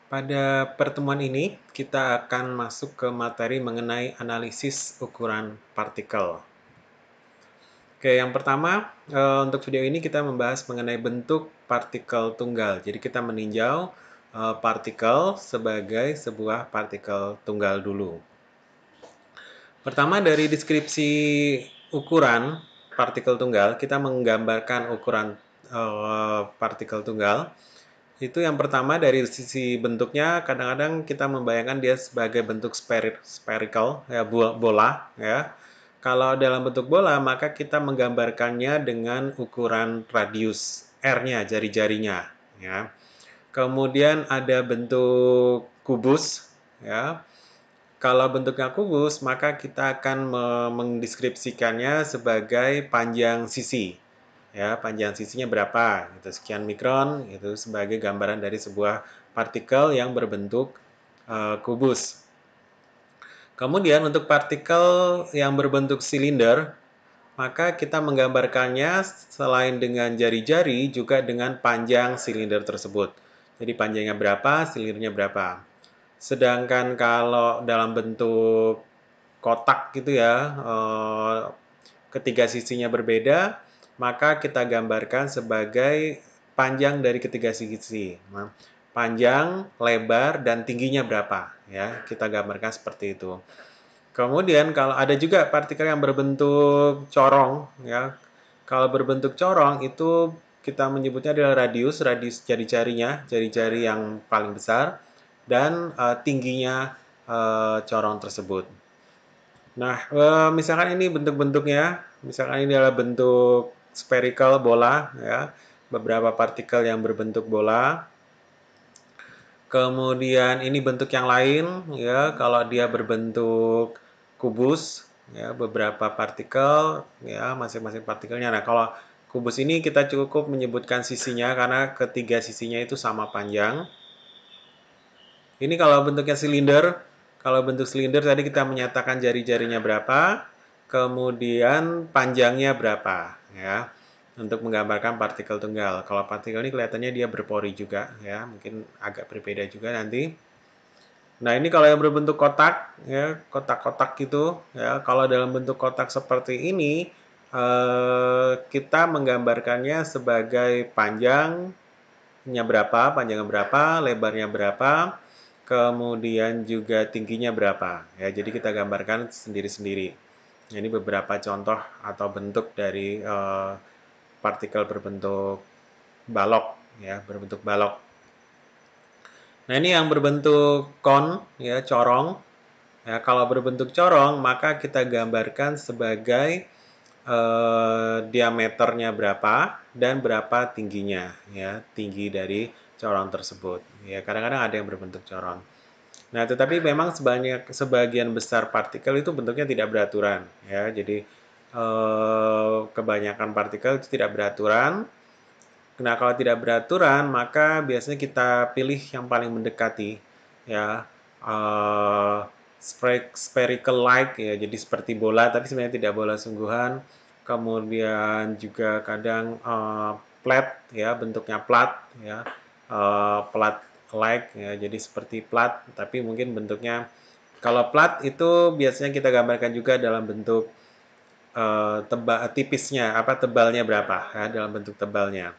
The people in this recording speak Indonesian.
Pada pertemuan ini, kita akan masuk ke materi mengenai analisis ukuran partikel. Oke, yang pertama, untuk video ini kita membahas mengenai bentuk partikel tunggal. Jadi kita meninjau partikel sebagai sebuah partikel tunggal dulu. Pertama, dari deskripsi ukuran partikel tunggal, kita menggambarkan ukuran partikel tunggal. Itu yang pertama dari sisi bentuknya, kadang-kadang kita membayangkan dia sebagai bentuk spherical, ya, bola, ya. Kalau dalam bentuk bola, maka kita menggambarkannya dengan ukuran radius R-nya, jari-jarinya, ya. Kemudian ada bentuk kubus, ya. Kalau bentuknya kubus, maka kita akan mendeskripsikannya sebagai panjang sisi, ya, panjang sisinya berapa, gitu, sekian mikron, itu sebagai gambaran dari sebuah partikel yang berbentuk kubus. Kemudian untuk partikel yang berbentuk silinder, maka kita menggambarkannya selain dengan jari-jari juga dengan panjang silinder tersebut. Jadi panjangnya berapa, silindernya berapa. Sedangkan kalau dalam bentuk kotak gitu ya, ketiga sisinya berbeda, maka kita gambarkan sebagai panjang dari ketiga sisi. Nah, panjang, lebar, dan tingginya berapa, ya, kita gambarkan seperti itu. Kemudian kalau ada juga partikel yang berbentuk corong, ya. Kalau berbentuk corong itu kita menyebutnya adalah radius jari-jarinya, jari-jari yang paling besar, dan tingginya corong tersebut. Nah, misalkan ini bentuk-bentuknya, misalkan ini adalah bentuk spherical bola, ya, beberapa partikel yang berbentuk bola. Kemudian ini bentuk yang lain, ya, kalau dia berbentuk kubus, ya, beberapa partikel, ya, masing-masing partikelnya. Nah, kalau kubus ini kita cukup menyebutkan sisinya karena ketiga sisinya itu sama panjang. Ini kalau bentuknya silinder, kalau bentuk silinder tadi kita menyatakan jari-jarinya berapa, kemudian panjangnya berapa, ya, untuk menggambarkan partikel tunggal. Kalau partikel ini kelihatannya dia berpori juga, ya, mungkin agak berbeda juga nanti. Nah, ini kalau yang berbentuk kotak, ya, kotak-kotak gitu, ya, kalau dalam bentuk kotak seperti ini, kita menggambarkannya sebagai panjangnya berapa, panjangnya berapa, lebarnya berapa, kemudian juga tingginya berapa, ya. Jadi kita gambarkan sendiri-sendiri. Ini beberapa contoh atau bentuk dari partikel berbentuk balok, ya, berbentuk balok. Nah, ini yang berbentuk kon, ya, corong. Ya, kalau berbentuk corong, maka kita gambarkan sebagai diameternya berapa dan berapa tingginya, ya, tinggi dari corong tersebut. Ya, kadang-kadang ada yang berbentuk corong. Nah, tetapi memang sebagian besar partikel itu bentuknya tidak beraturan, ya. Jadi kebanyakan partikel itu tidak beraturan. Nah, kalau tidak beraturan, maka biasanya kita pilih yang paling mendekati, ya, spherical-like, ya, jadi seperti bola, tapi sebenarnya tidak bola sungguhan. Kemudian juga kadang flat, ya, bentuknya flat, ya, flat-like, ya, jadi seperti flat, tapi mungkin bentuknya, kalau flat itu biasanya kita gambarkan juga dalam bentuk tipisnya, apa, tebalnya berapa, ya, dalam bentuk tebalnya.